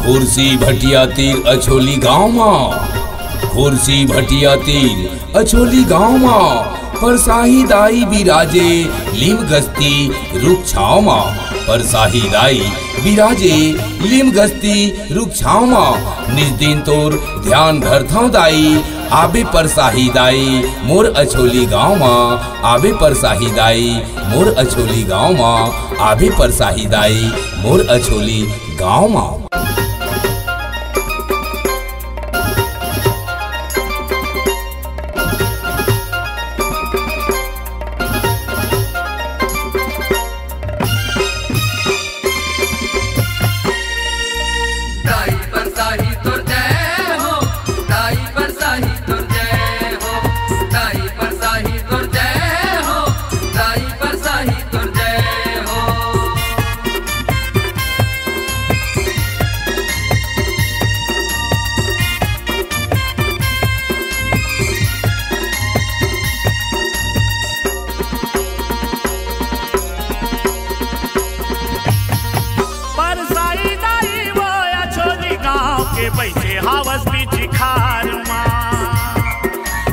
खुर्सी भटिया तीर अछोली गाँव माँ, खुर्सी भटिया तीर अछोली गाँव माँ, परसाही दाई बिराजे लिम गस्ती रुख छाव माँ, परसाही दाई बिराजे लिम गस्ती रुख छाव माँ। निज दिन तोर ध्यान धरथां दाई, आबे परसाही दाई मोर अछोली गाँव माँ, आबे परसाही दाई मोर अछोली गाँव माँ, आबे परसाही दाई मोर अछोली गाँव माँ। बैठे हावस बीच खार माँ,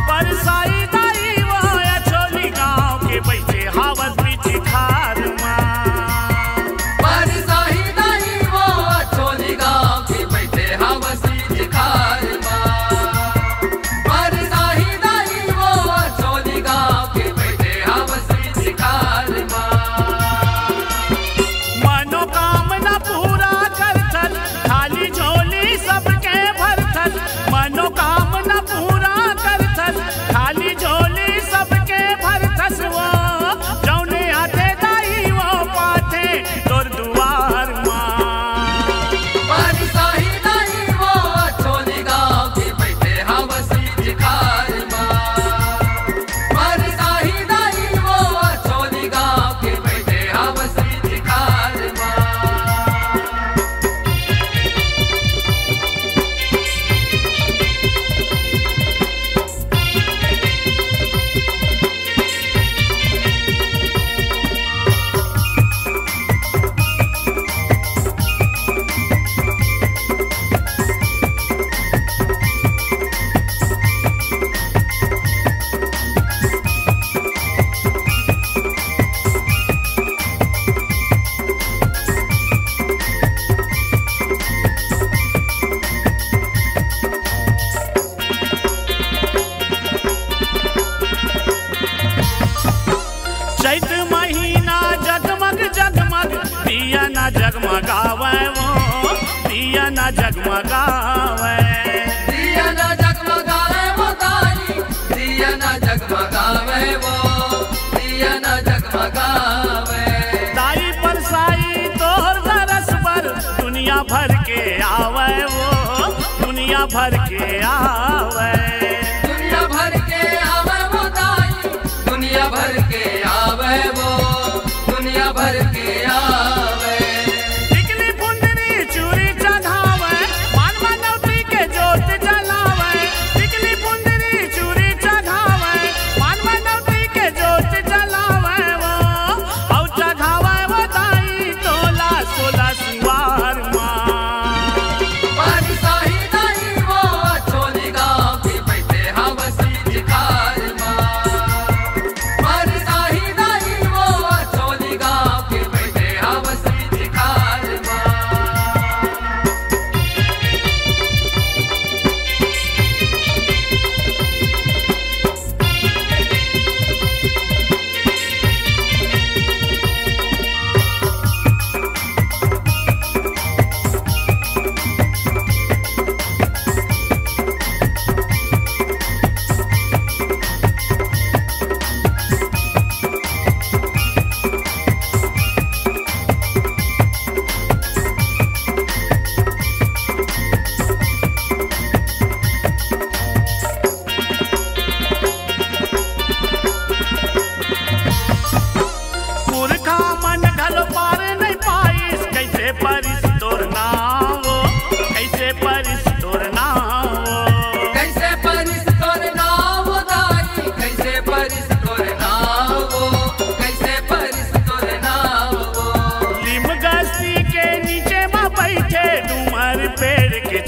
परसाई दाई वो अछोली गाँव के बैठे हावस बीच खार माँ, परसाही दाई वो अछोली गाँव के बैठे हावस बीच खार माँ, परसाही दाई वो अछोली गाँव के बैठे हावस बीच खार माँ। मनोकामना पूरा करथन खाली झोली सबके भरथन, मनोकामना पूरा करथन खाली झोली सबके भरथस वो, जौने आते दाई वो पाथे तोर दुआर माँ, परसाही दाई वो अछोली गाँव के बैठे हावस बीच खार माँ, परसाही दाई वो अछोली गाँव के बैठे हावस बीच खार माँ। चैत महीना जगमग जगमग दिया ना जगमगावे वो, दिया ना जगमगावे, दिया ना जगमगावे वो दाई, दिया ना जगमगावे वो, दिया ना जगमगावे। दाई परसाई तोहर दरस पर दुनिया भर के आवे वो, दुनिया भर के आवे, दुनिया भर के आवे वो दाई, दुनिया भर के आवे वो, दुनिया भर के आवे। टिकली फुंदरी चूड़ी चढ़ावे, मान मनौती के जोत जलावे, टिकली फुंदरी चूड़ी चढ़ावे, मान मनौती के जोत जलावे वो, औ चढ़ावे वो दाई तोला सोला सिंगार माँ, परसाही दाई वो अछोली गाँव के बैठे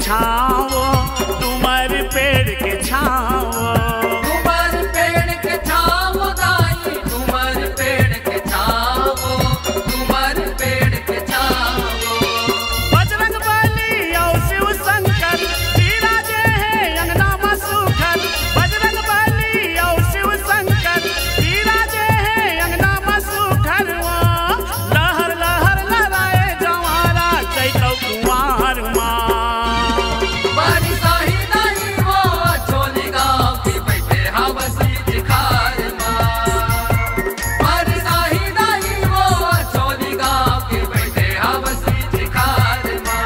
छाओ, तुमर पेड़ के छाओ, तुमर पेड़ के छाओ दाई, तुमर पेड़ के छाओ, तुमर पेड़ के छाओ। बजरंग बली और शिव शंकर विराजे हैं अंगना में सुखर, बजरंग बली और शिव शंकर विराजे हैं अंगना में सुखर। लहर लहर लहराए जवारा चैतौ कुंवार माँ। बारिशाही दाई वो अछोली गाँव की बैठे हवसी जिखार माँ। बारिशाही दाई वो अछोली गाँव की बैठे हवसी जिखार माँ।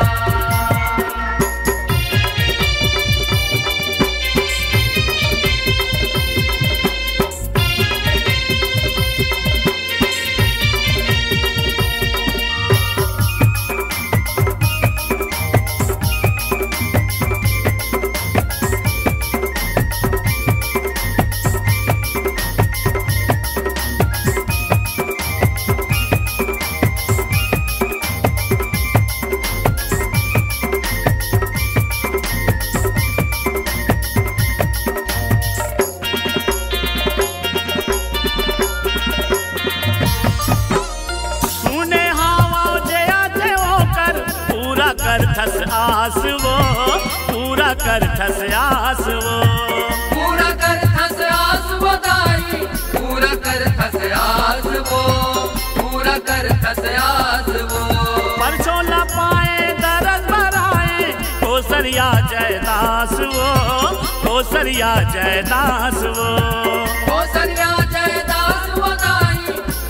सुने हवा जया थे होकर पूरा कर थस आस वो, पूरा कर थस आस वो। पूरा कर थस आस वो दाई, पूरा कर थस आस वो, पूरा कर थस आस वो। परसों न पाए दरद भराए कोसरिया जयदास वो, कोसरिया जयदास वो। कोसरिया जयदास वो दाई,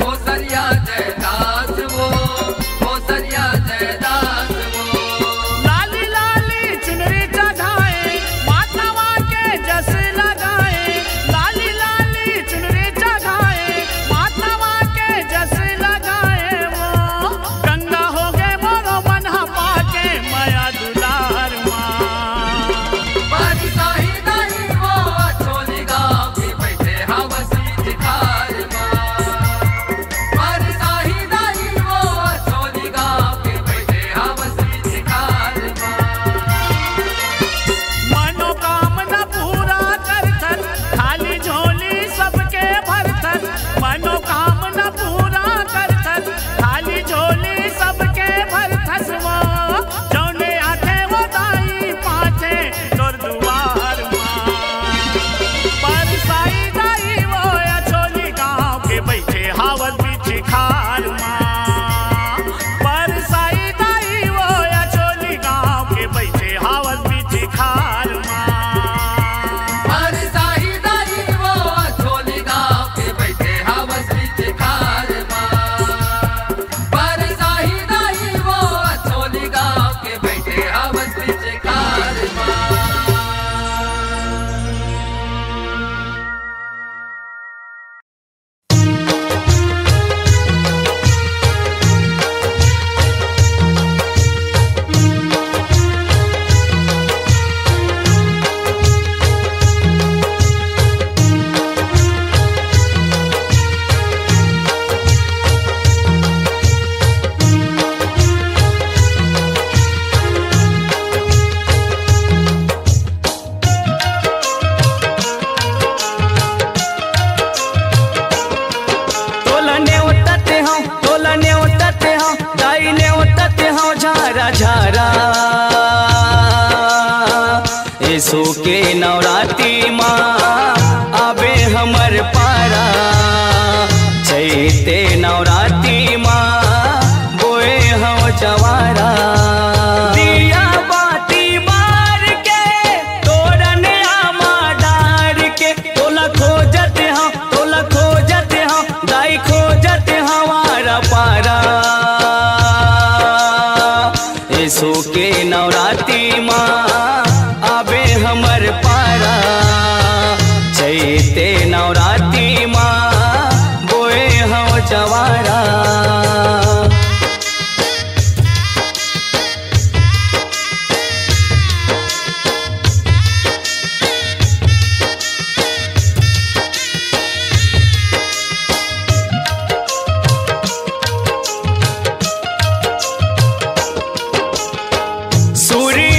कोसरिया जयदास वो, कोसरिया जयदास वो। लाली लाली चुनरी चढ़ाए माथवा के जस लगाए, लाली लाली चुनरी चढ़ाए माथवा के जस लगाए। वो गंगा हो गए मोरो मन पाके माया दुलार माँ। बारिशाही दाई वो अछोली गाँव की बैठे हवसी जिखार माँ। बारिशाही दाई वो अछोली गाँव की बैठे हवसी जिखार माँ। मनोकामना पूरा करथन खाली झोली सबके भरथन, मनोकामना पूरा करथन खाली झोली सबके भरथस। वो जौने आथे वो दाई पाथे तोर दुआर माँ। परसाई दाई वो अछोली गाँव के बैठे हावत बीच खार माँ। परसाई दाई वो अछोली गाँव के बैठे हावत बीच खार माँ। बारिशाही दाई वो अछोली गाँव के बैठे हवसी जिखार माँ। बारिशाही दाई वो अछोली गाँव के बैठे हवसी जिखार माँ। तोलने उतरते हो दाईने उतरते हो झारा झारा। ऐसो के नवरात्रि माँ आबे हमर पारा, चैते नवरात्रि माँ बोए हो जवारा। दिया बाती मार के तोरन आमा डार के, तोला खोजते हो तोला खोजते हो दाई खोजते हमारा पारा। ऐसो के नवरात्रि माँ आबे हमर पारा, चैते नवरात्रि माँ बोए हो जवारा। सूर्य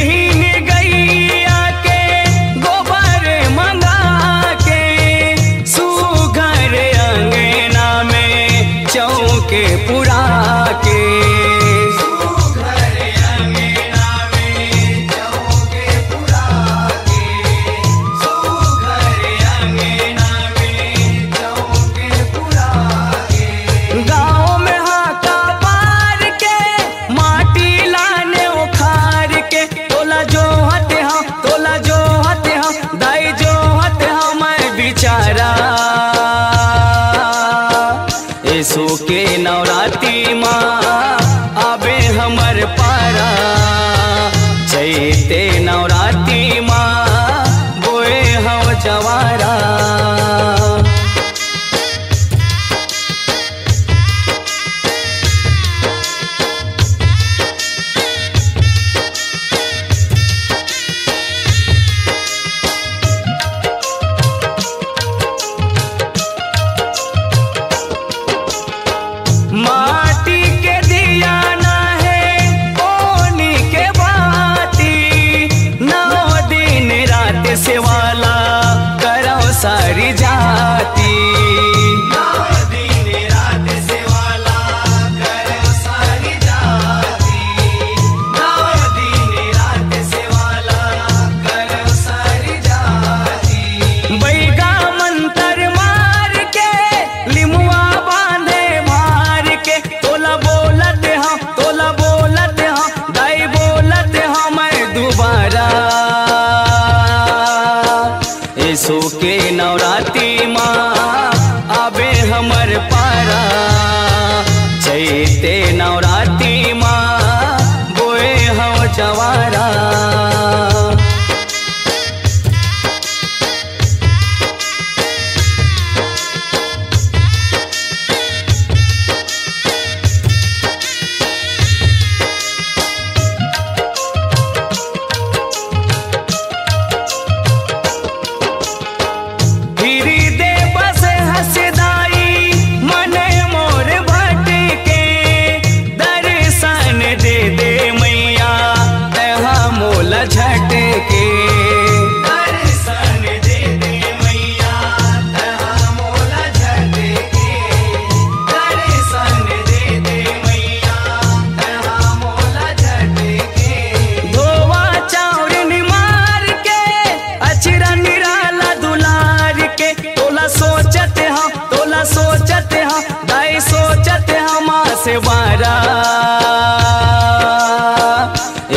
माँ आबे हमर पारा। चैते नवरात्रि माँ बोए हम जवारा। माटी के दिया ना है ओनी के बाती। 9 दिन रात से वाला करो सारी जाती। 9 दिन रात से वाला करो सारी जाती। 9 दिन रात से वाला करो सारी जाती। बैगा मंतर मार के लिमुआ बांधे मार के। तोला बोलत हम दाई बोलत हम दोबारा। ऐसो के नवरात्रि माँ आबे हमर पारा। चैते नवरात्रि माँ बोए हम जवारा।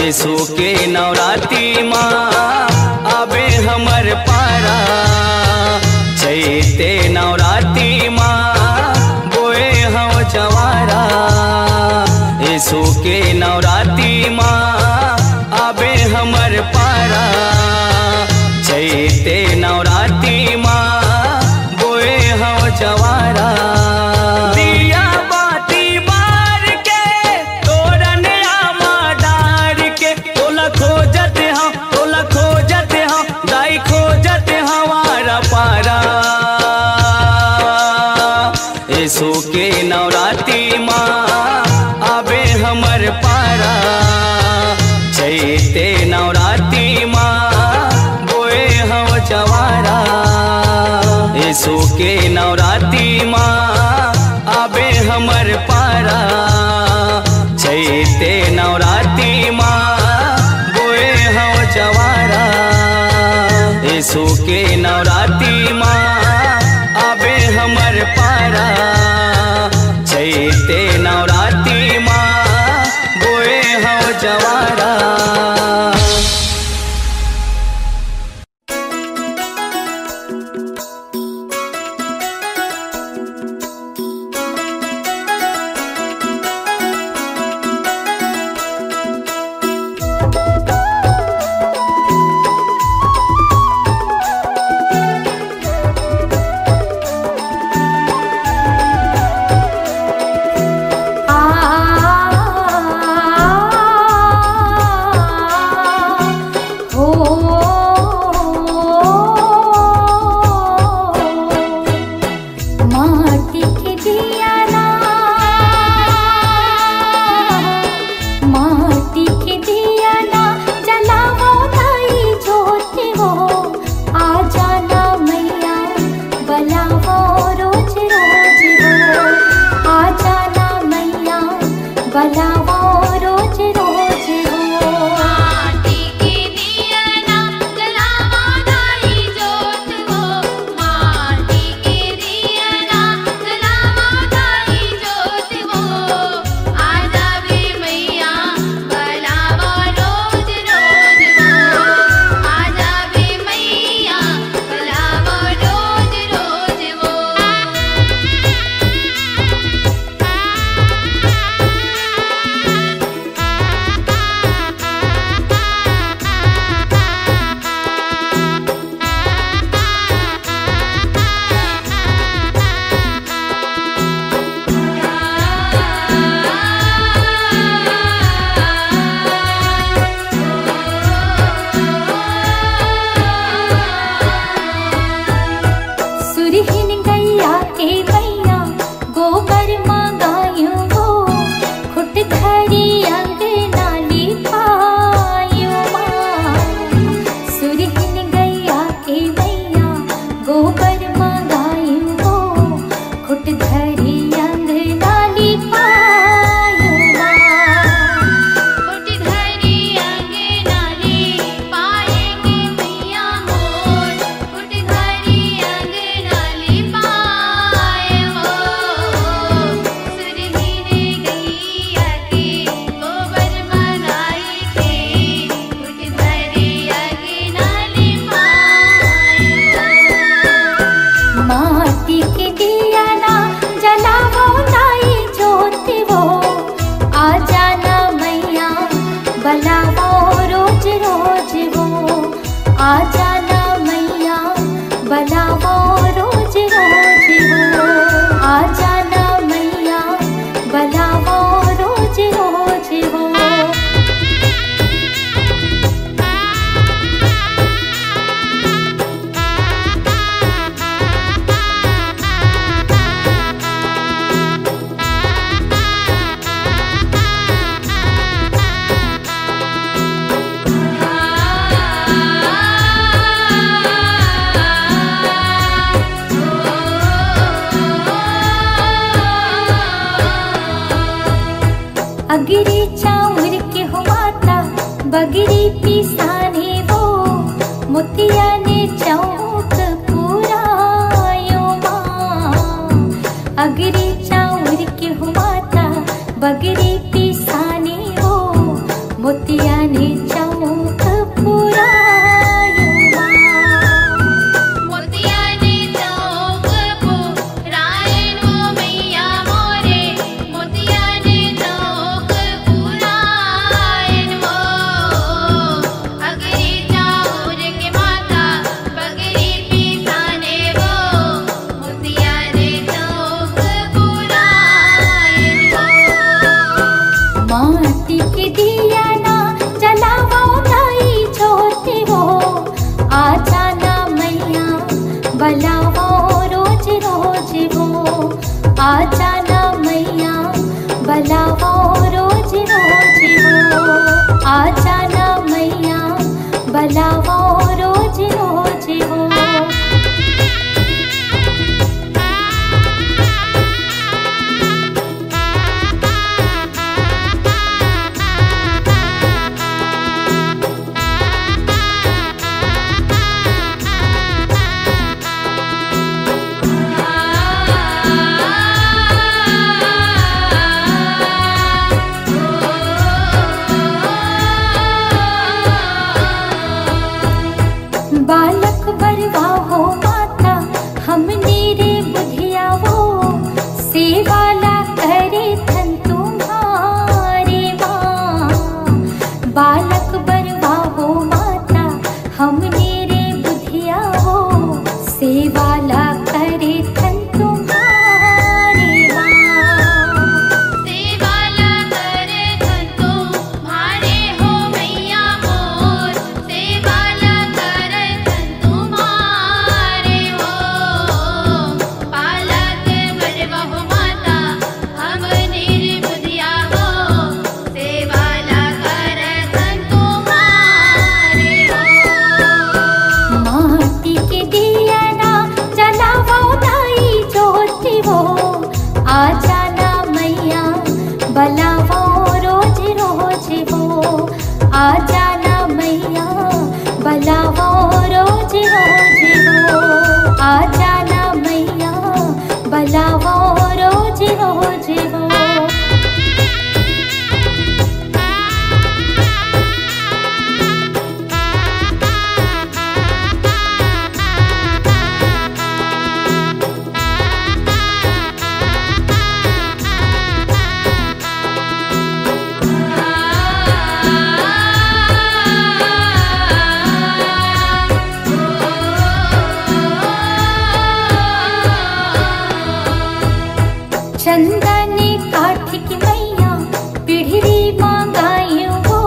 ऐसो के नवरात्रि माँ आबे हमर पारा। चैते नवरात्रि माँ बोए हम जवारा। ऐसो के नवरात्रि माँ आबे हमर पारा। चैते नवरात्रि माँ बोए हम जवारा। दिया बाती बार के तोरन आमा डार के। तोला खोजत हम दाई खोजत हमारा पारा। ऐसो के नवरात्रि माँ आबे हमर पारा। चैते नवरात्रि माँ बोए हम जवारा। ऐसो के नवरात्रि माँ आबे हमर पारा। चैते नवरात्रि माँ बोए हम जवारा। ऐसो के नवरात्रि माँ आबे हमर पारा। चैते नवरात्रि माँ बोए हम जवारा। चाउर के हो माता बगरी पिसाने वो मोतिया ने चौक पुरायो माँ। अगरी चाउर के हो माता बगरी पिसाने वो मोतिया ने चौक पुरायो माँ। मोतिया ने चौक पुरायन वो मैया मोरे मोतिया ने चौक पुरायन वो। अगरी चाउर के माता बगरी पिसाने वो मोतिया ने चौक पुरायन वो। माटी के दिया ना जलावो दाई ज्योति हो आ जाना मैया बलावो रोज रोज वो आ जाना मैया बलावो रोज रोज वो आ जाना मैया बलावो रोज रोज वो। बालक बरवा हो माता हमने रे बुधिया वो सेवाला करे थन तुम्हारे माँ। बालक बरवा हो माता हमने रे बुधिया वो सेवाला करे थन तुम्हारे माँ। सेवाला करे थन तुम्हारे हो मैया मोर सेवाला करे थन तुम्हारे हो। बालक बरवा हो माता हम निर्बुधिया हो सेवाला करे थन तुम्हारे हो। माटी के दिया ना जलावो दाई ज्योति वो आ जाना मैया बलावो रोज रोज वो आ जाना मैया बलावो रोज रोज वो आ जाना मैया बलावो रोज रोज वो। चंदन काठ की मैया पीढ़ी मांगायो वो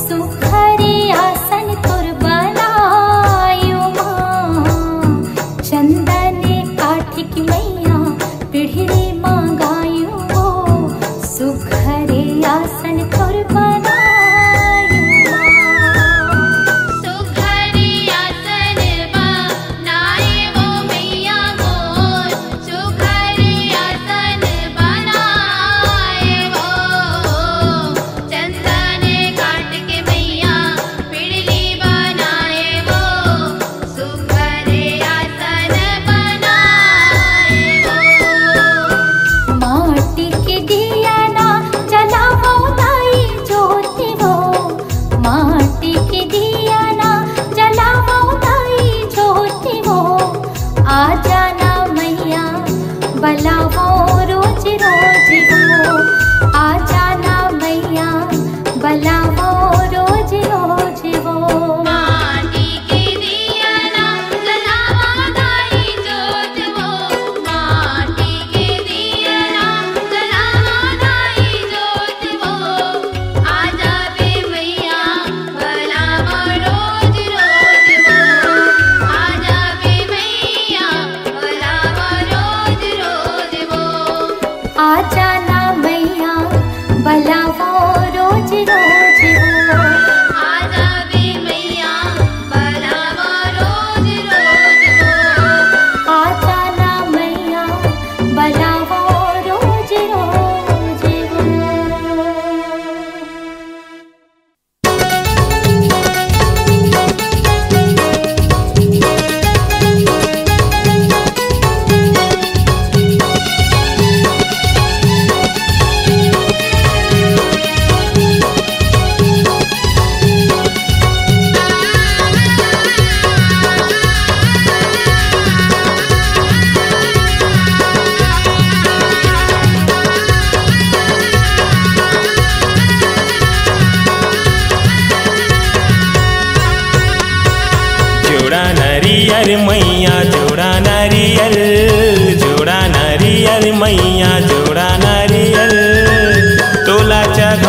सुखरे आसन तुर बनायो माँ। चंदन काठ की मैया पीढ़ी मांगायो वो सुखरे आसन तुर बनायो माँ। सुखरी आसन बनाए वो मैया मोर सुखरी आसन बनाए वो। चंदन काट के मैया पिड़ली बनाए वो सुखरे आसन बनाए वो। माटी के दिया ना जलावो दाई ज्योति वो माटी के दिया ना जलावो दाई ज्योति वो आ जाना मैया बलावो रोज रोज वो आ जाना मैया बलावो रोज रोज वो। माटी के दिया ना जलावा दाई जोत वो माटी के दिया ना जलावा दाई जोत वो आ जावे मैया बलावा रोज रोज वो आ जावे मैया बलावा रोज रोज वो। आ जाना मैया बलावो रोज रोज वो आ जावे मैया बलावा रोज रोज वो। आ जाना मैया बलावो रोज रोज वो।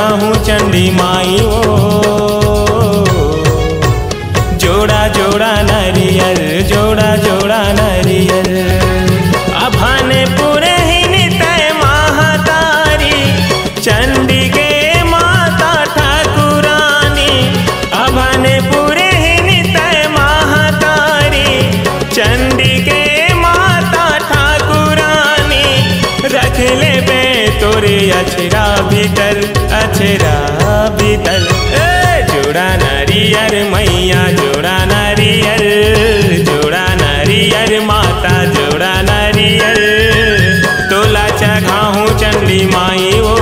चढ़ाऊं चंडी माई वो जोड़ा जोड़ा नारियल जोड़ा जोड़ा नारियल अभाने पूरे ही नितय महातारी चंडी के माता ठाकुरानी अभाने पूरे ही नितय महातारी चंडी के माता ठाकुरानी रख ले बे तोरे अछरा भीतर जोड़ा नारियल मैया जोड़ा नारियल माता जोड़ा नारियल तोला चढ़ाऊं चंडी माई वो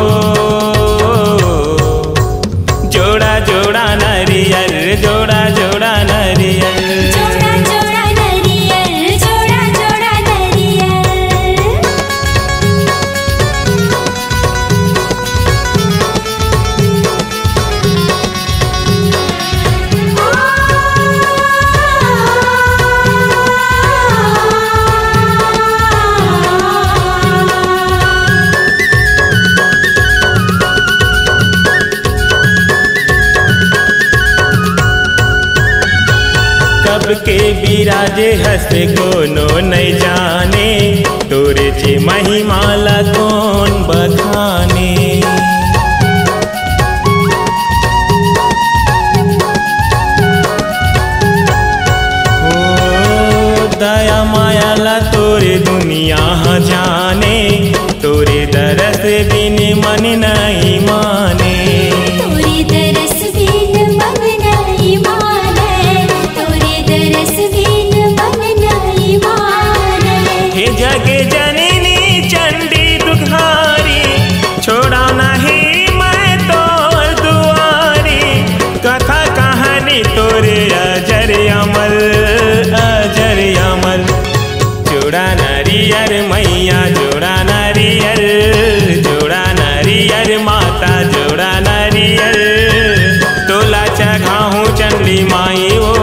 जोड़ा जोड़ा नारियल जोड़ा जोड़ा नारियल जोड़ा जोड़ा नारियल जोड़ा जोड़ा नारियल कब के बिराजे हंस कोनो नहीं जाने तोरे चे महिमाला कौन बखाने ओ दया मायाला तोरे दुनिया जाने तोरे दरस बिन मन नहीं माने तोरे दरस बिन मन नहीं माने तोरे दरस बिन मन नहीं माने हे जगे जननी चंडी दुखारी छोड़ा नहीं मैं तोर दुआरी कथा कहानी तोरे अजर अमर जोड़ा नारियल मैया जोड़ा नारियल माता जोड़ा नारियल तोला चढ़ाऊं चंडी माई वो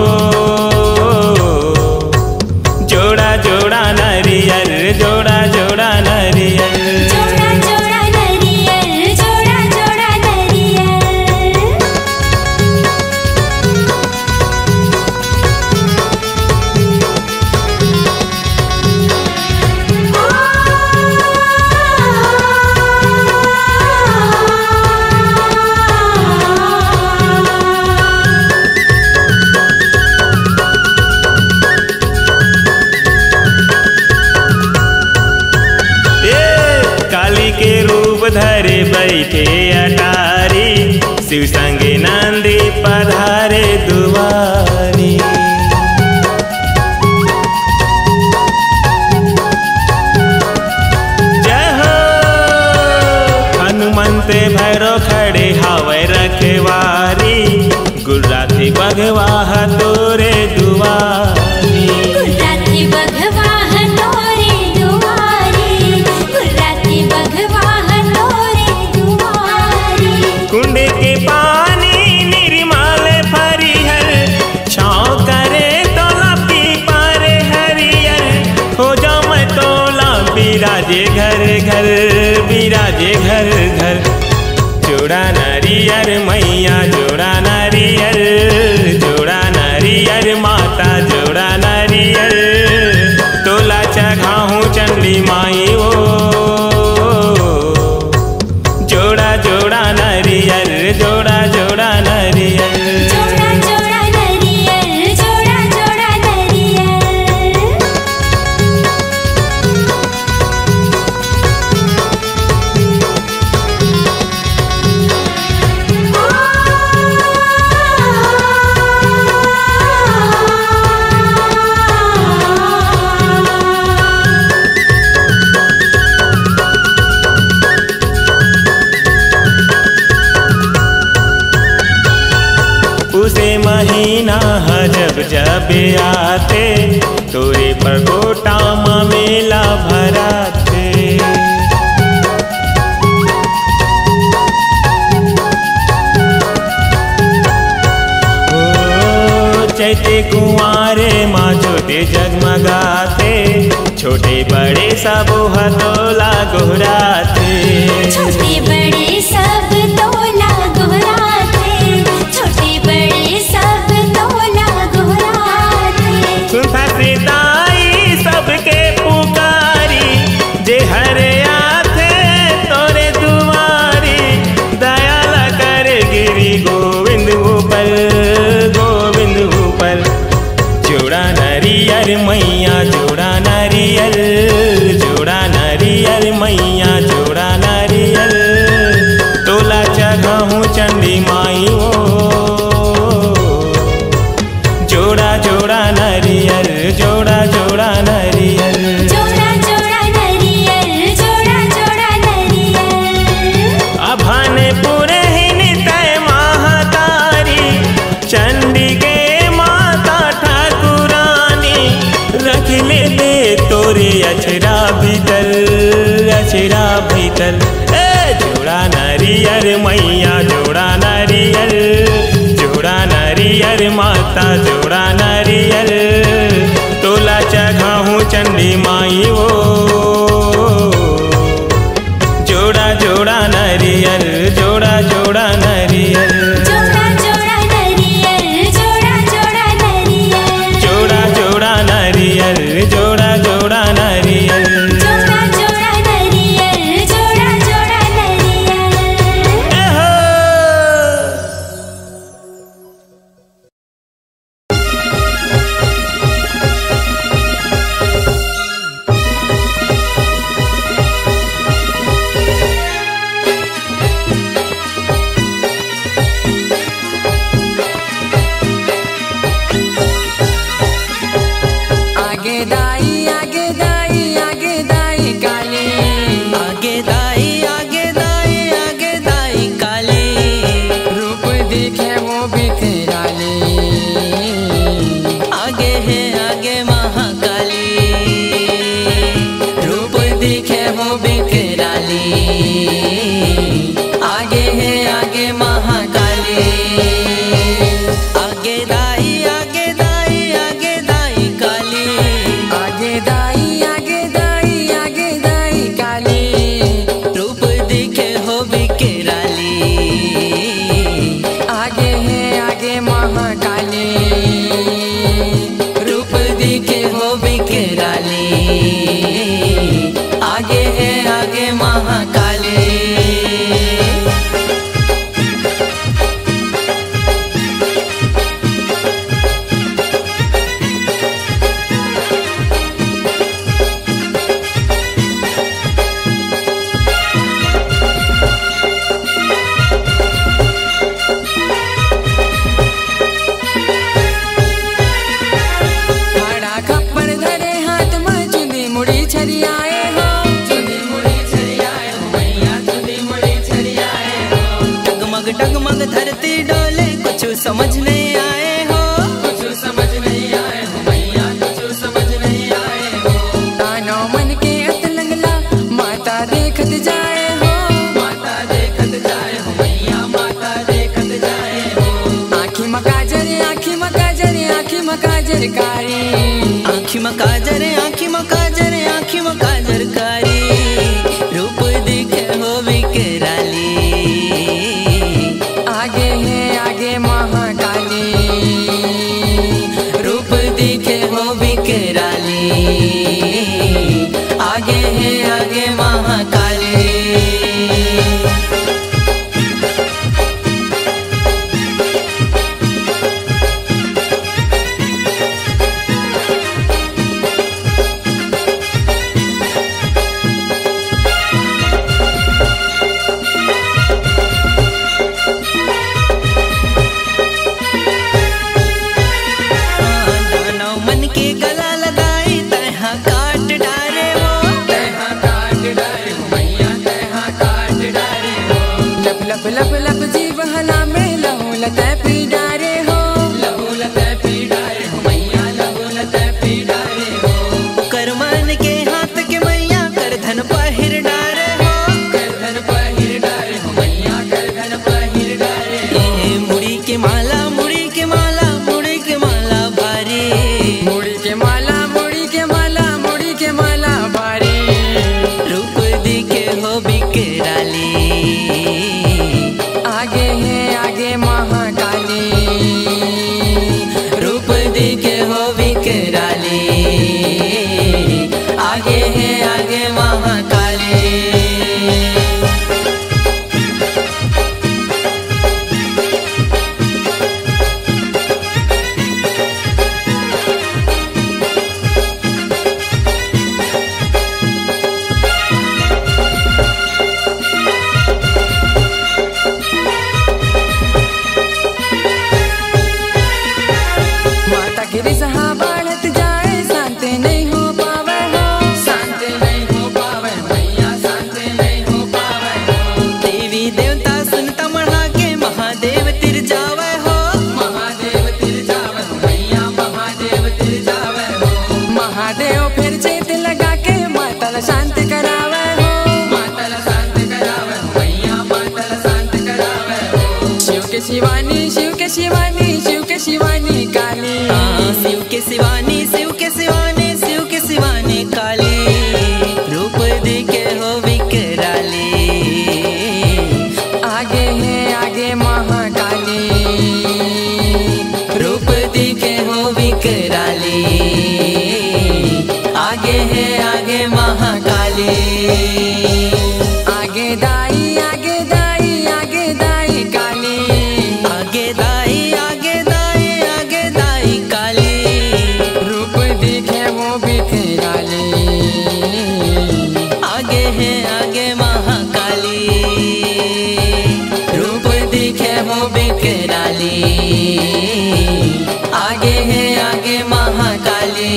जोड़ा जोड़ा नारियल जोड़ा जोड़ा नारियल जोड़ा जोड़ा नारियल जोड़ा जोड़ा नारियल काली के रूप धरे बैठे अटारी शिव संगे नंदी पधारे दुआरी जय हो हनुमंत भैरो खड़े हावे रखवारी गुर्राती बघवा तोरे दुआरी गुर्राती बघवा तोरे दुआरी गुर्राती बघवा तोरे दुआरी कुंड के पानी निर्मल हरिहर छाँव करे तोला पीपारे हरियर हो जाओ मैं तोला बिराजे घर घर बिराजे घर घर जोड़ा नारियल मैया जोड़ा नारियल माता जोड़ा नारियल तोला चढ़ाऊं चंडी माई वो जोड़ा जोड़ा नारियल जोड़ा जोड़ा नारियल जोड़ा जोड़ा नारियल जोड़ा जोड़ा नारियल उसे महीना जब जब आते तोरे पर गोटा मेला भराते ओ चैते कुंवारे माँ छोटे जगमगाते छोटे बड़े सब हथोला गोहराते छोटे बड़े सब तोला चंडी माई वो जोड़ा जोड़ा नरियर जोड़ा जोड़ा नरियर जोड़ा जोड़ा नरियर जोड़ा जोड़ा नरियर अभाने पूरे ही नितय महातारी चंडी के माता ठाकुरानी रख ले दे तोरे अचरा भीतर जोड़ा नरियर मैया जोड़ा नरियर माता जोड़ा नरियर तोला चढ़ाऊं चंडी माई वो जोड़ा जोड़ा नरियर जोड़ा जोड़ा नरियर जोड़ा जोड़ा नरियर जोड़ा जोड़ा नरियर जोड़ा जोड़ा नरियर जोड़ा जोड़ा नरियर जोड़ा जोड़ा नरियर जोड़ा जोड़ा नरियर आगे दाई आगे दाई आगे दाई काली आगे दाई आगे दाई आगे दाई काली रूप दिखे वो बिखराली आगे है आगे महाकाली रूप दिखे वो बिखराली आगे है आगे महाकाली आगे दाई आगे दाई आगे दाई काली आगे दाई आगे दाई आगे दाई काली रूप दिखे हो बिकराली आगे है आगे महाकाली रूप दिखे हो बिकराली आगे है आगे महाकाली खड़ा खप्पर धरे हाथ में चुंदी मुड़ी छरियाए हो चुंदी मुड़ी छरियाए हो मैया चुंदी मुड़ी छरियाए हो डगमग डगमग धरती डोले कुछ समझ नहीं आए हो कुछ समझ नहीं आए हो मैया कुछ समझ नहीं आए हो तानो मन के अतलंगला माता देखत जाए हो माता देखत जाए हो मैया माता देखत जाए हो आँखी मकाजर आँखी मकाजर आँखी मकाजर कारी आँखी मकाजर आँखी मकाजर आँखी मकाजर कारी रूप दिखे हो बिकराली आगे है आगे महाकाली रूप दिखे हो बिकराली आगे है आगे महाकाली दानव मन के गला लगाई तहा काट डारे वो तहा काट डारे हो मैया तहा काट डारे हो लप लप लप लप जीव हला में लहू लते पी डारे हो लहू लते पी डारे हो मैया लहू लते पी डारे हो कर मन के हाथ के मैया कर धन पहिर डारे हो कर धन पहिर डारे हो मैया कर धन पहिर डारे हो मुड़ी के माला मुड़ी के माला मुड़ी के माला भारी मुड़ी के माला मुड़ी के माला मुड़ी के माला भारी रूप दिखे हो बिकराली आगे है आगे महाकाली रूप दिखे हो बिकराली आगे है आगे महाकाली के शिवानी शिव के शिवानी शिव के शिवानी काली शिव के शिवानी शिव के शिवानी शिव के शिवानी काली रूप दिखे हो विकराली आगे है आगे महाकाली रूप दिखे हो विकराली आगे है आगे महाकाली आगे दाई आगे दाई आगे दाई काली आगे दाई आगे दाई आगे दाई काली रूप दिखे वो बिखराली आगे है आगे महाकाली रूप दिखे हो बिकराली आगे है आगे महाकाली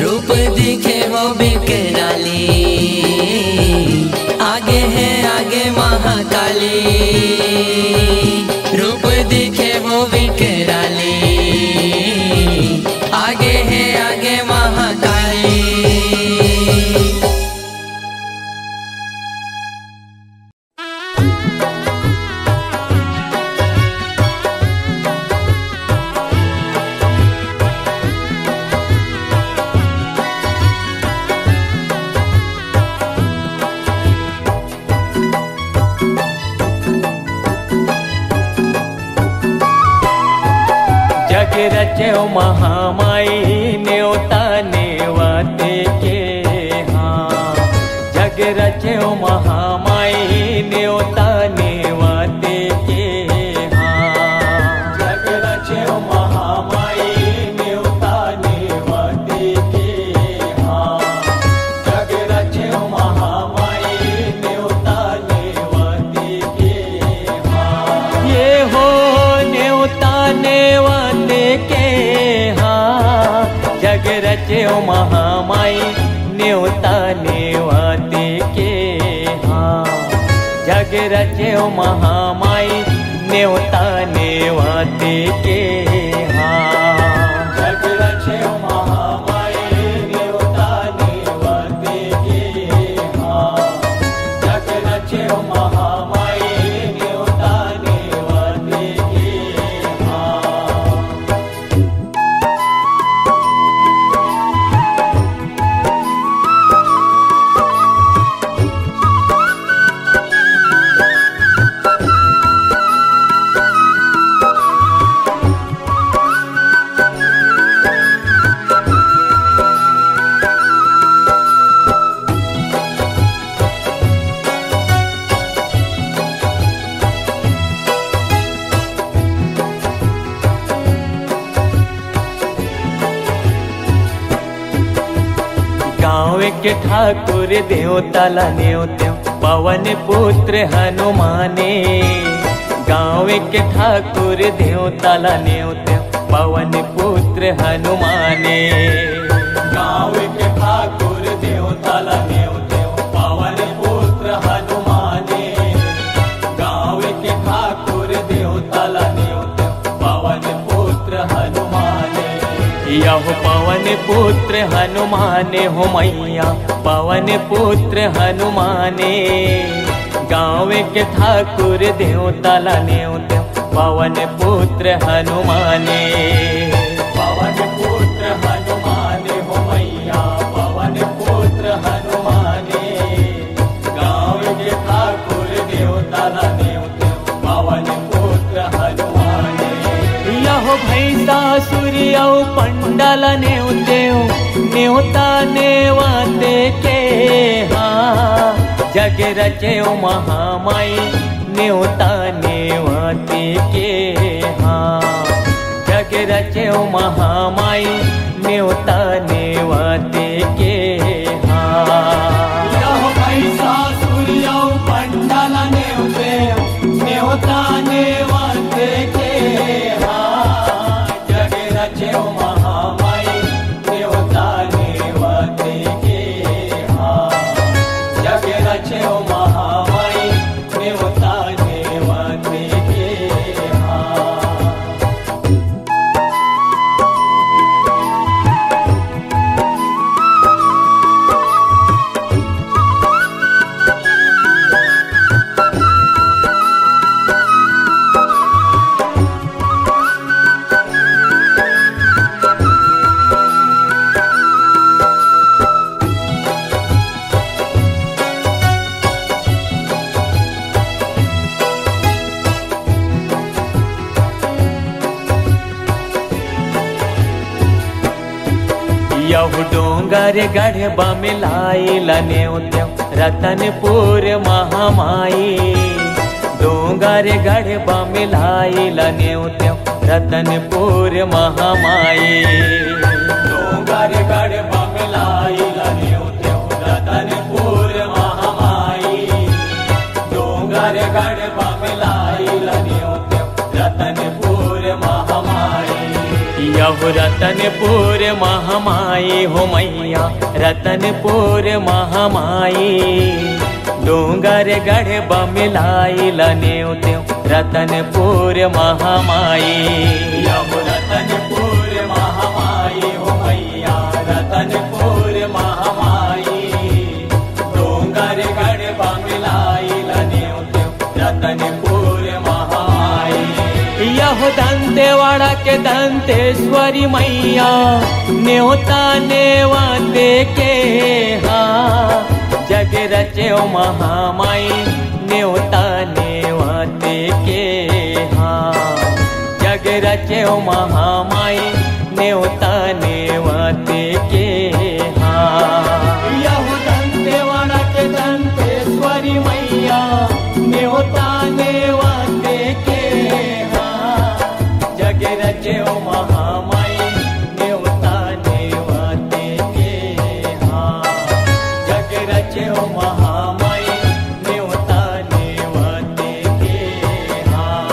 रूप दिखे हो बिकराली आगे है आगे महाकाली रूप दिखे हो विकराली आगे है आगे महाकाली। जग रचो महामाई न्योता नेवाते के हाँ जग रचो महामाई न्योता नेवाते के हाँ जग रचो महामाई न्योता नेवाते के हाँ जग रचो महामाई न्योता नेवाते के हाँ ये हो न्योता नेवाते के हाँ जग रचो महामाई न्योता नेवाते के हाँ जग रचो महामाई न्योता नेवाते के हाँ जग रचो महामाई न्योता नेवाते के हाँ जग रचो महामाई न्योता नेवाते के हाँ गाँव के ठाकुर देवताला न्योत्यो पवन पुत्र हनुमाने गाँव के ठाकुर देवताला न्योत्यो पवन पुत्र हनुमाने गाँव के ठाकुर देवताला न्योत्यो पवन पुत्र हनुमाने गाँव के ठाकुर देवताला न्योत्यो पवन पुत्र हनुमाने यह पवन पुत्र हनुमाने हो मैया पवन पुत्र हनुमाने गाँव के ठाकुर देवताला न्योत्यो पवन पुत्र हनुमाने पवन पुत्र हनुमाने हो मैया पवन पुत्र हनुमाने गाँव के ठाकुर देवताला न्योत्यो पवन पुत्र हनुमाने यह भैसा सूर्य पंडल न्योता नेवाते के हाँ जग रचो महामाई न्योता नेवाते के हाँ जग रचो महामाई न्योता नेवाते के हाँ यह भैसा सूर्य पंडल न्योता नेवाते के हाँ जग रचो महामाई न्योता नेवाते के हाँ जग रचो महामाई न्योता नेवाते के हाँ यहु डोंगर गढ़ मिलाई लन्योत्यो रतनपुर महामाई डोंगर गढ़ मिलाई लन्योत्यो रतनपुर महामाई डोंगर गढ़ मिलाई लन्योत्यो रतनपुर महामाई डोंगर गढ़ मिलाई लन्योत्यो रतनपुर महामाई यहु रतनपुर महामाई हो मैया रतनपुर महामाई डोंगर गढ़ मिलाई लन्योत्यो रतनपुर महामाई यहु रतनपुर महामाई हो मैया रतनपुर महामाई डोंगर गढ़ मिलाई लन्योत्यो रतनपुर महामाई यहु दंतेवाड़ा के दंतेश्वरी मैया न्योता नेवाते के हाँ जग रचे महामाई न्योता नेवाते के हाँ जग रचे महामाई न्योता नेवाते के हाँ यहु दंतेवाड़ा के दंतेश्वरी मैया न्योता नेवाते के हाँ जग रचे महामाई न्योता नेवाते के हाँ जग रचे महामाई न्योता नेवाते के हाँ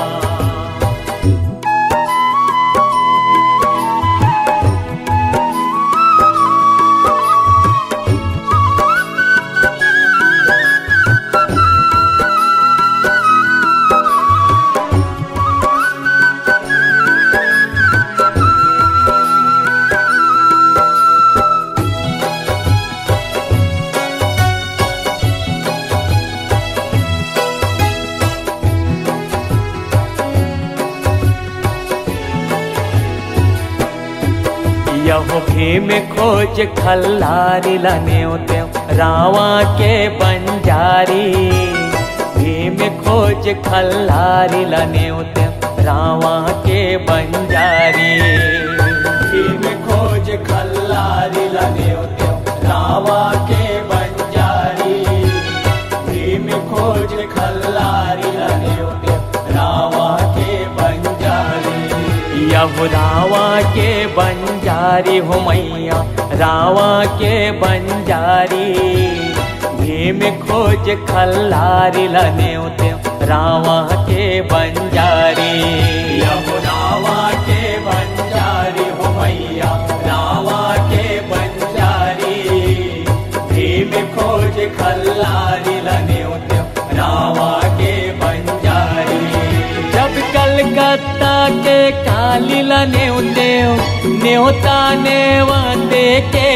यहो भीम खोज खल्लारी लन्योत्यो रावा के बंजारी भीम खोज खल्लारी लन्योत्यो रावा के बंजारी भीम खोज खल्लारी लन्योत्यो रावा के बंजारी भीम खोज खल्लारी लन्योत्यो रावा के बंजारी यहु रावा के बंजारी हो मैया रावा के बंजारी भीम खोज खल्लारी लन्योत्यो रावा के बंजारी यहु रावा के बंजारी हो मैया रावा के बंजारी भीम खोज खल्लारी लन्योत्यो रावा के बंजारी जब कलकत्ता के काली लन्योत्यो न्योता नेवाते के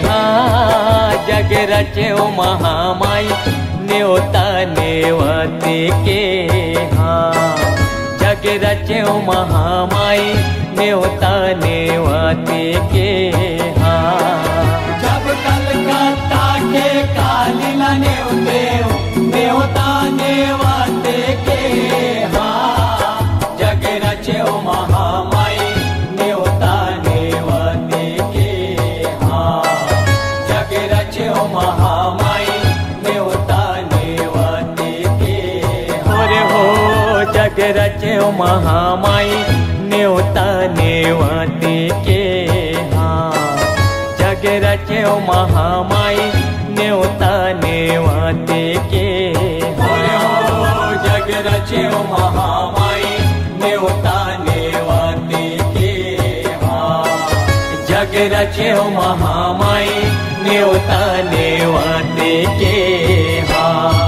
हाँ जग रचे महामाई न्योता नेवाते के हाँ जग रचे महामाई न्योता नेवाते के हाँ जब कलकत्ता के काली लन्योत्यो न्योता नेवाते के हाँ जग रचे महामाई न्योता नेवाते के हाँ जग रचे महामाई न्योता नेवाते के होरे हो जग रचे महामाई न्योता नेवाते के हाँ जग रचे महामाई न्योता नेवाते के होरे हो जग रचे महामाई न्योता नेवाते के हाँ जग रचे महामाई न्योता नेवाते के हाँ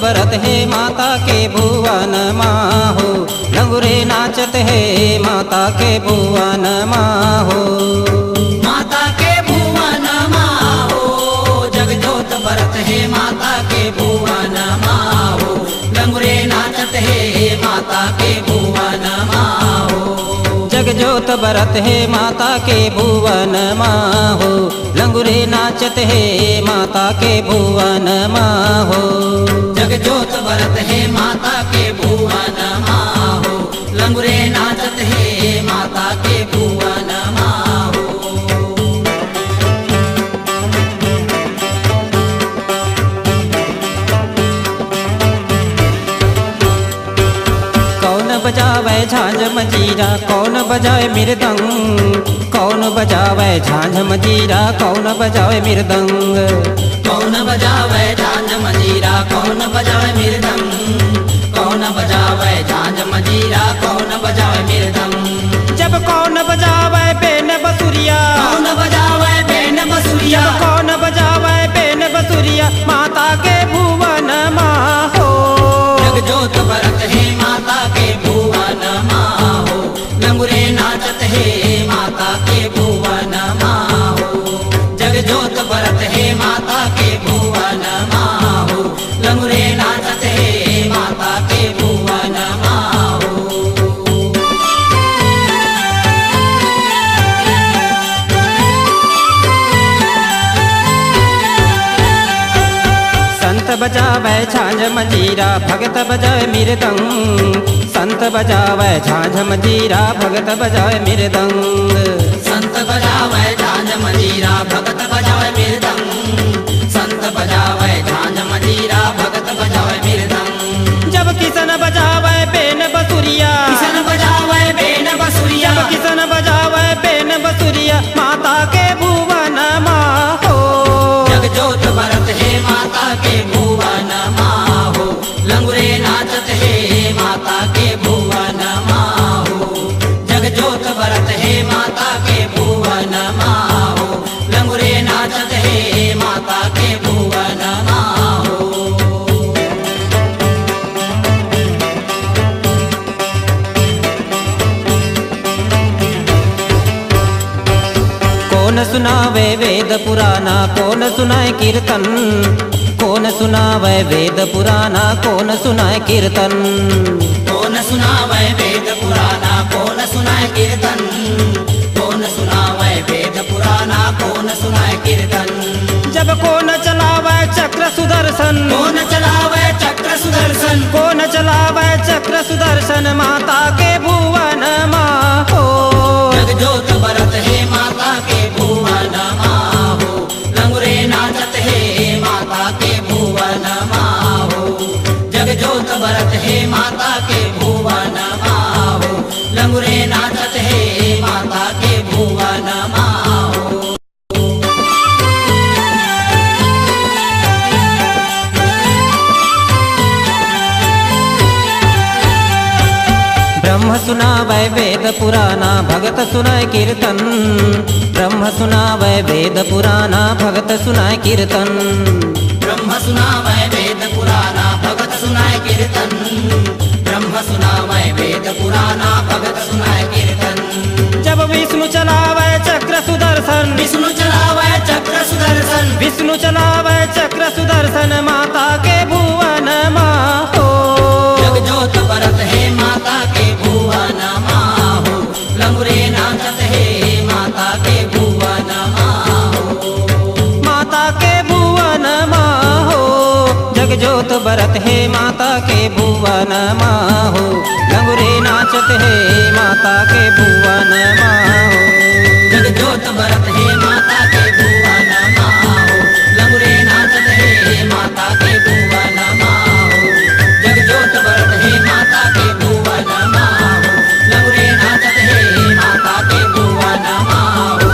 बरत है माता के भुवन माहो, लंगुरे नाचत है माता के भुवन माहो। माता के भुवन माहो, जगजोत बरत है माता के भुवन माहो, लंगुरे नाचत है माता के भुवन माहो। जगजोत बरत है माता के भुवन माहो, लंगुरे नाचत है माता के भुवन माहो। जगजोत बरत है माता के भुवन माहो, लंगुरे नाचत है माता के भुवन माहो। कौन बजावे झांझ मजीरा, कौन बजावे मृदंग, कौन बजावे झांझ मजीरा, कौन बजावे मृदंग। कौन बजावे झांझ मजीरा, कौन बजावे मृदंग, कौन बजावे झांझ मजीरा, कौन बजावे मृदंग। जब कौन बजावे बेन बसुरिया, कौन बजावे बेन बसुरिया, कौन बजावे बेन बसुरिया, माता के भुवन माहो। जगजोत बरत है माता के भुवन माहो, लंगुरे नाचत है माता के भुवन माहो। जगजोत बरत है माता के भुवन माहो, लंगुरे नाचत है माता के भुवन माहो। संत बजावे झांझ मजीरा, भगत बजावे मृदंग, संत बजावे झांझ मजीरा, भगत बजावे मृदंग। संत बजावे झांझ मजीरा, भगत बजावे मृदंग, संत बजावे झांझ मजीरा, भगत बजावे मृदंग। जब किसन बजावे बेन बसुरिया, किसन बजावे बेन बसुरिया, जब किसन बजावे बेन बसुरिया, माता के भुवन माहो। जगजोत बरत है माता के भुवन माहो, लंगुरे नाचत है माता के भुवन माहो। जगजोत बरत है माता के भुवन माहो, लंगुरे नाचत है माता के भुवन माहो। कौन सुनावे वेद पुराना, कौन सुनाए कीर्तन, कौन सुनावे वेद पुराना, कौन सुनाए कीर्तन। कौन सुनावे वेद पुराना, कौन सुनाए कीर्तन, कौन सुनावे वेद पुराना, कौन सुनाए कीर्तन। जब कौन चलावे चक्र सुदर्शन, कौन चलावे चक्र सुदर्शन, कौन चलावे चक्र सुदर्शन, माता के भुवन माहो। जगजोत बरत है माता के भुवन माहो, लंगुरे नाचत है माता के भुवन माहो। जगजोत बरत है माता के भुवन माहो, लंगुरे नाचत है माता के भुवन माहो। ब्रह्म सुनावे वेद पुराना, भगत सुनाए कीर्तन, ब्रह्म सुनावे वेद पुराना, भगत सुनाए कीर्तन। ब्रह्म सुनावे वेद पुराना, भगत सुनाए कीर्तन, ब्रह्म सुनावे वेद पुराना, भगत सुनाए कीर्तन। जब विष्णु चलावे चक्र सुदर्शन, विष्णु चलावे चक्र सुदर्शन, विष्णु चलावे चक्र सुदर्शन, माता के भुवन माहो। जगजोत बरत है माता के भुवन माहो, लंगुरे नाचत है माता के भुवन माहो। माता के भुवन माहो, जगजोत बरत है माता के भुवन माहो, लंगुरे नाचत है माता के भुवन माहो। जगजोत बरत है माता के भुवन माहो, लंगुरे नाचत है माता के भुवन माहो। जगजोत बरत है माता के भुवन माहो, लंगुरे नाचत है माता के भुवन माहो।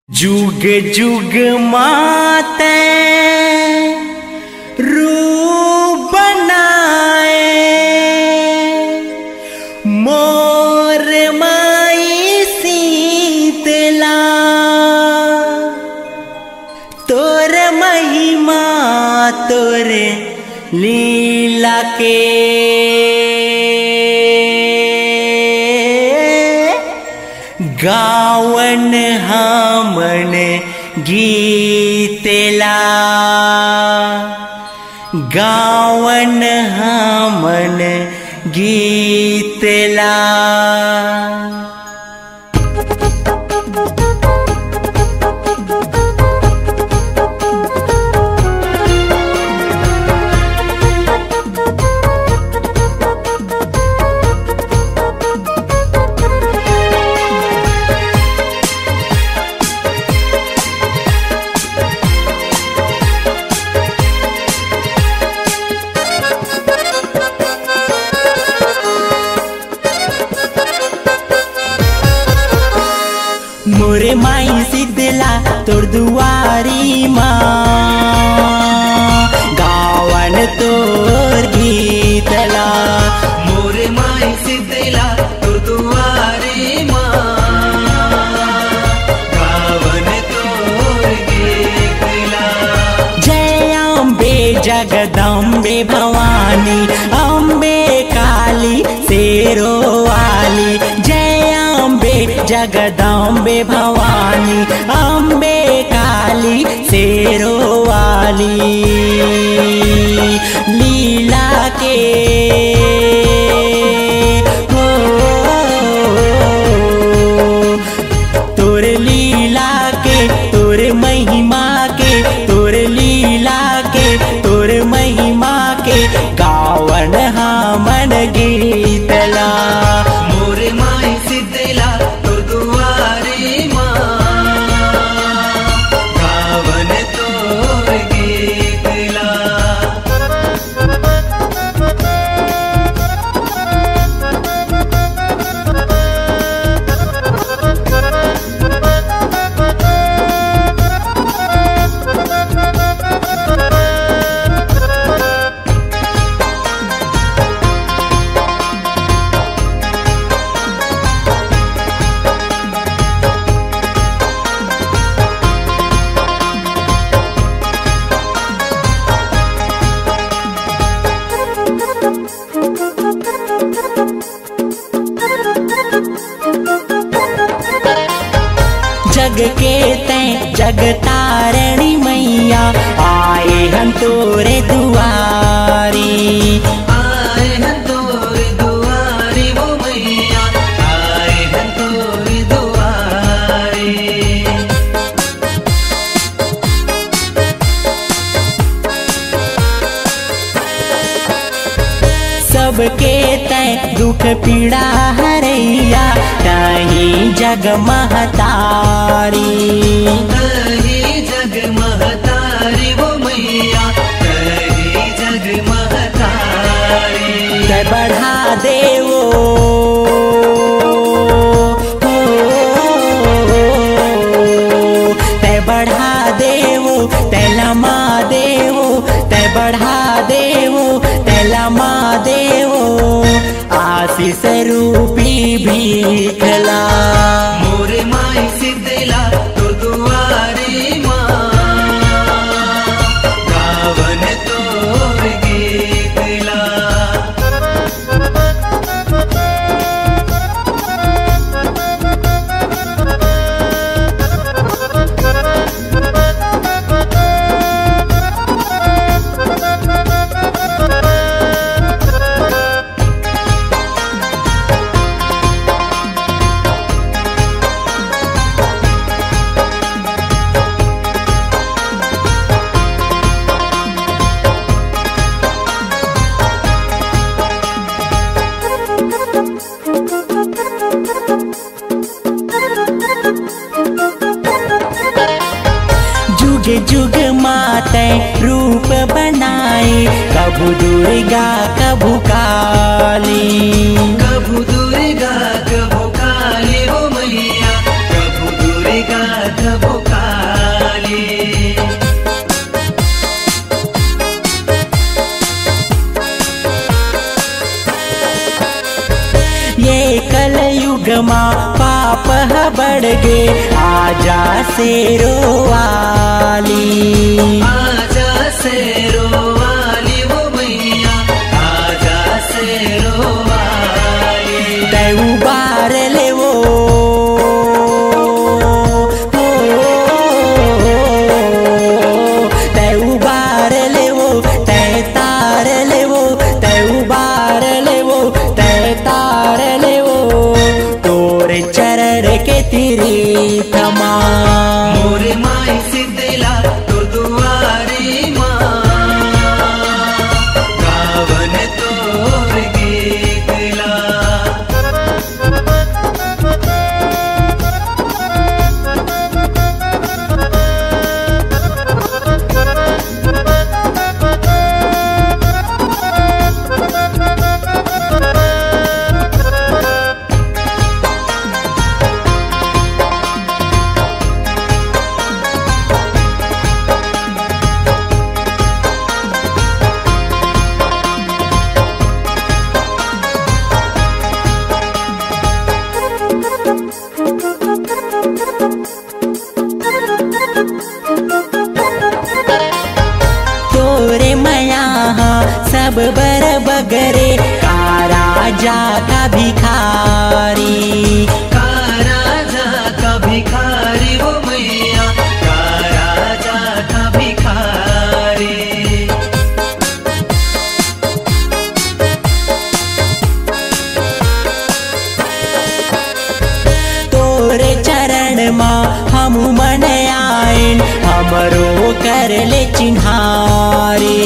जुग जुग माते रूप बनाए, मोर माई शीतला तोर तोरे लीला के गावन हमन गीतला गावन हमन गीतला मोरे माई शीतला तोर दुआरी माँ गावन तोर गीतला मोरे माई शीतला तोर दुआरी माँ गावन तोर गीतला। जय अम्बे जगदम्बे भवानी अम्बे काली शेरो वाली जय अम्बे जगदम्बे भवानी अम्बे काली शेरो वाली लीला के हो तोर लीला के तोर महिमा के तोर लीला के तोर महिमा के गावन हमन गीतला मोरे माई शीतला तोर दुआरी माँ गावन तोर गीतला। जग के तैं जगतारणी मैया आए हम तोरे दुआरी आए हैं तोर दुआरी वो मैया आए हैं तोर दुआरी। सबके तैं दुख पीड़ा हरैया कहीं जग महतारी कहीं जग महतारी वो मैया कहीं जग महतारी। तै बढ़ा देवो तै बढ़ा देवो तै लमा देवो तै बढ़ा देवो तै लमा देवो आशीष रूपी भीखला मोरे माई शीतला तोर दुआरी माँ गावन तोर गीतला। जुग जुग माते रूप बनाए कभू दुर्गा कभू काली कभू दुर्गा कभू काली हो मैया कभू दुर्गा कभू काली। ये कलयुग माँ पाप ह बढ़ गे आजा शेरो वाली आजा शेरो वाली वो मैया आजा शेरो वाली तै उबार ले वो तै उबार ले वो तै तार ले वो तै उबार ले वो तै तार ले वो तोरे चरण के तेरी थमा मोरे माई सिद्धला तो दुआरी माँ गावन तोर गीतला तोरे मया सब बर बगरे का राजा का भिखारी का राजा का भिखारी वो मैया का राजा का भिखारी तोरे चरण माँ हम मन आइन हमरो कर ले चिन्हारी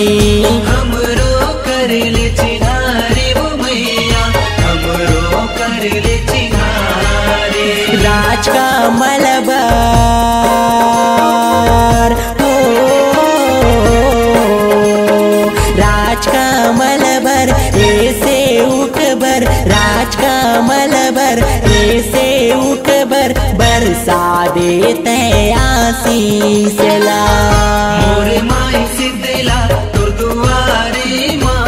हमरो कर ले चिन्हारी वो मैया हमरो कर ले चिन्हारी राज का मलबर हो राज का मलबर ऐसे उकबर राज का मलबर ऐसे उकबर बरसा देते आशीष ला मोरे माई सिद्धला तोर दुआरी माँ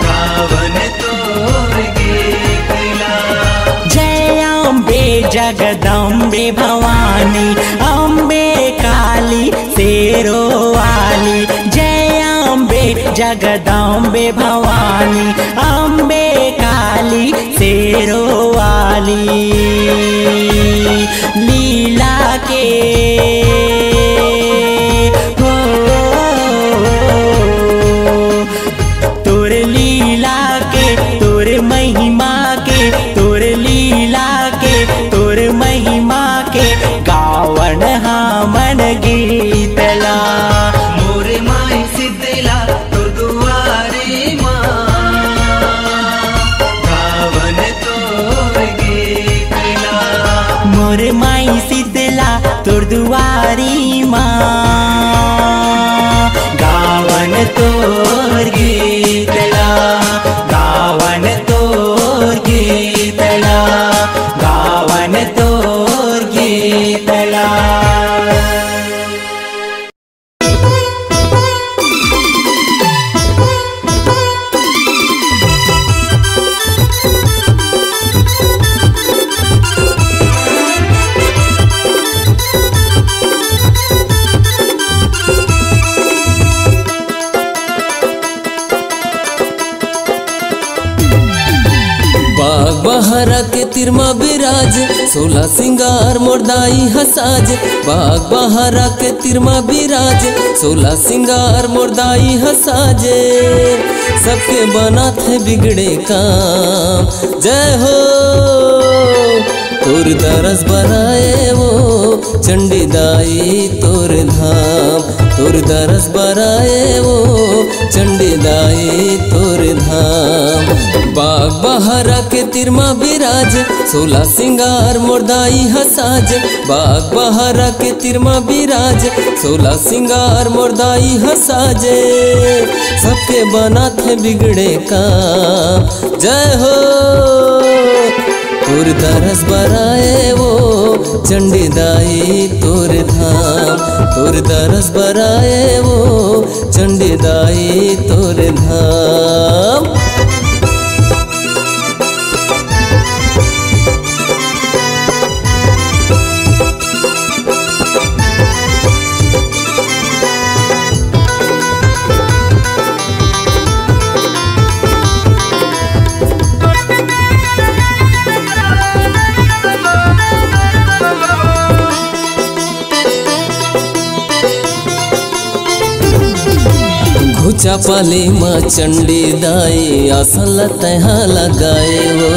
गावन तोर गीतला जय अम्बे जगदम्बे भवानी अम्बे काली शेरो वाली जय अम्बे जगदम्बे भवानी अम्बे काली शेरो वाली लीला के हो तोर लीला के तोर महिमा के तोर लीला के तोर महिमा के गावन हमन गीतला मोरे माई सिद्धला तोर दुआरी माँ गावन तोर गीतला मोर माई सिद्धला तोर दुआरी माँ गावन तोर गीतला गावन तोर गीतला गावन तोर गीतला बाग बहरा के तिरमा बिराज 16 सिंगार मोरदाई हसाज बाग बहरा के तिरमा बिराज 16 सिंगार मोरदाई हसाजे सबके बनात है बिगड़े काम जय हो तोर दरस बराए वो चंडी दाई तोर धाम तोर दरस बराए वो चंडी दाई तोर धाम बाग बहरा के तिरमा बिराज 16 सिंगार मोरदाई हसाज बाग बहरा के तिरमा बिराज 16 सिंगार मोरदाई हसाजे सबके बनात है बिगड़े काम जय हो तोर दरस बराए वो चंडी दाई तोर धाम तोर दरस बराए वो चंडी दाई तोर धाम चापाली माँ चंडी दाई आसल तहा लगाए वो,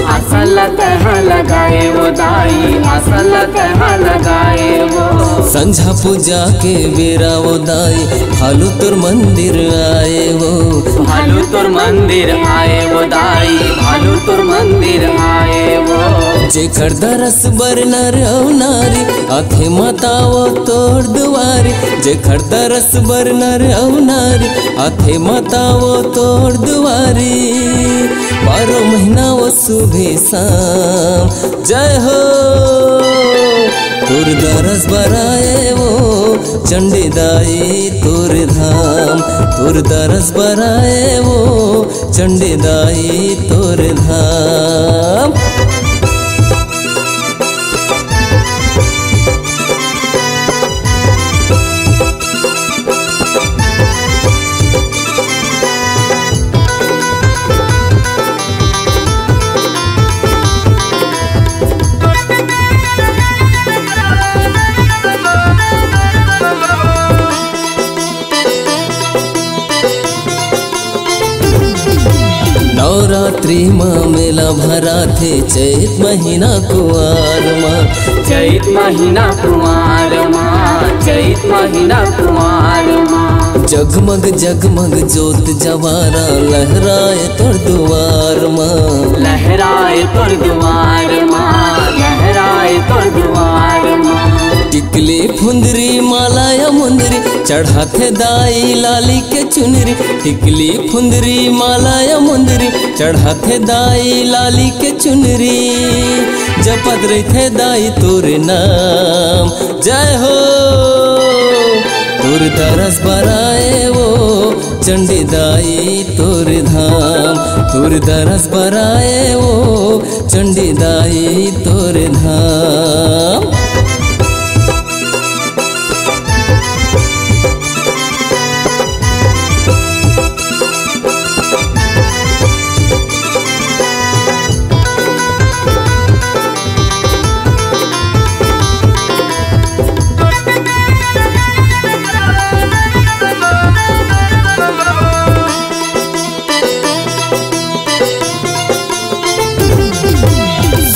आसल तहा लगाए वो दाई, आसल तहा लगाए वो। संझा पूजा के बेरा वो दाई भालू तुर मंदिर आए वो, भालू तुर मंदिर आए वो दाई, भालू तुर मंदिर आए वो। जेकर दरस बर नर औ नारी आथे माता वो तोर दुआरी, जेकर दरस बर नर औ नारी आथे माता वो तोर दुआरी। 12 महीना वो सुबह शाम जय हो तोर दरस बराए वो चंडी दाई तोर धाम, तोर दरस बराए वो चंडी दाई तोर धाम। नवरात्रि माँ मेला भरा थे चैत महीना कुआर माँ, चैत महीना कुमार माँ, चैत महीना कुमार माँ। जगमग जगमग जोत जवारा लहराए तोर दुआर माँ, लहराए तोर दुआर माँ, लहराए तोर दुआर माँ। टिकली फुंदरी माला या मुंदरी चढ़ाते दाई लाली के चुनरी, टिकली फुंदरी माला या मुंदरी चढ़ाते दाई लाली के चुनरी। जपत रहे दाई तोरे नाम जय हो तोर दरस बराए वो चंडी दाई तोर धाम, तोर दरस बराए वो चंडी दाई तोर धाम।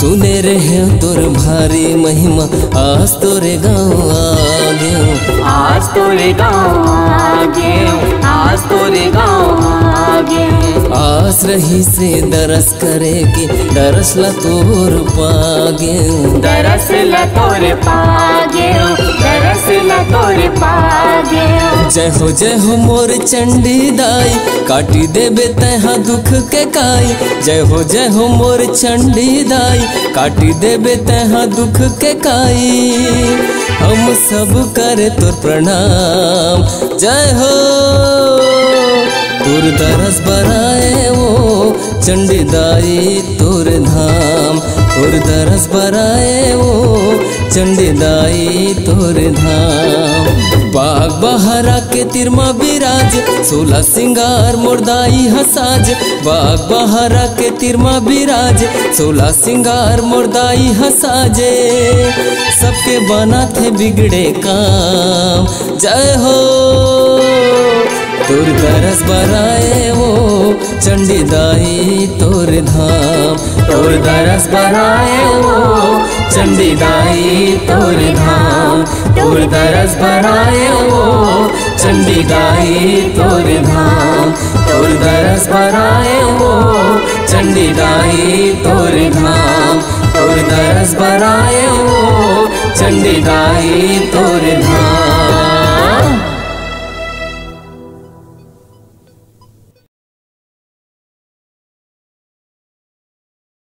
सुने रहे तोर भारी महिमा आज तोरे गाँव आ गयो, आज तोरे गाँव आ गयो, आज तोरे गाँव आ गयो। आस रही से दरस करे की दरस ला तोर पागे, दरस ला तोर पागे, दरस ला तोर पागे। जय हो मोर चंडी दाई काटी देबे तहा दुख के काई, जय हो मोर चंडी दाई काटी देबे तहा दुख के काई। हम सब करे तोर प्रणाम जय हो तोर दरस बराए वो चंडी दाई तोर धाम, तोर दरस बराए वो चंडी दाई तोर धाम। बाग बहरा के तिरमा बिराज 16 सिंगार मोरदाई हसाज, बाग बहरा के तिरमा बिराज 16 सिंगार मोरदाई हसाजे। सबके बना थे बिगड़े काम जय हो तोर दरस बराए वो चंडी दाई तोर धाम, तोर दरस बराए वो चंडी दाई तोर धाम, तोर दरस बराए वो चंडी दाई तोर धाम, तोर दरस बराए वो चंडी दाई तोर धाम, तोर दरस बराए वो चंडी दाई तोर धाम।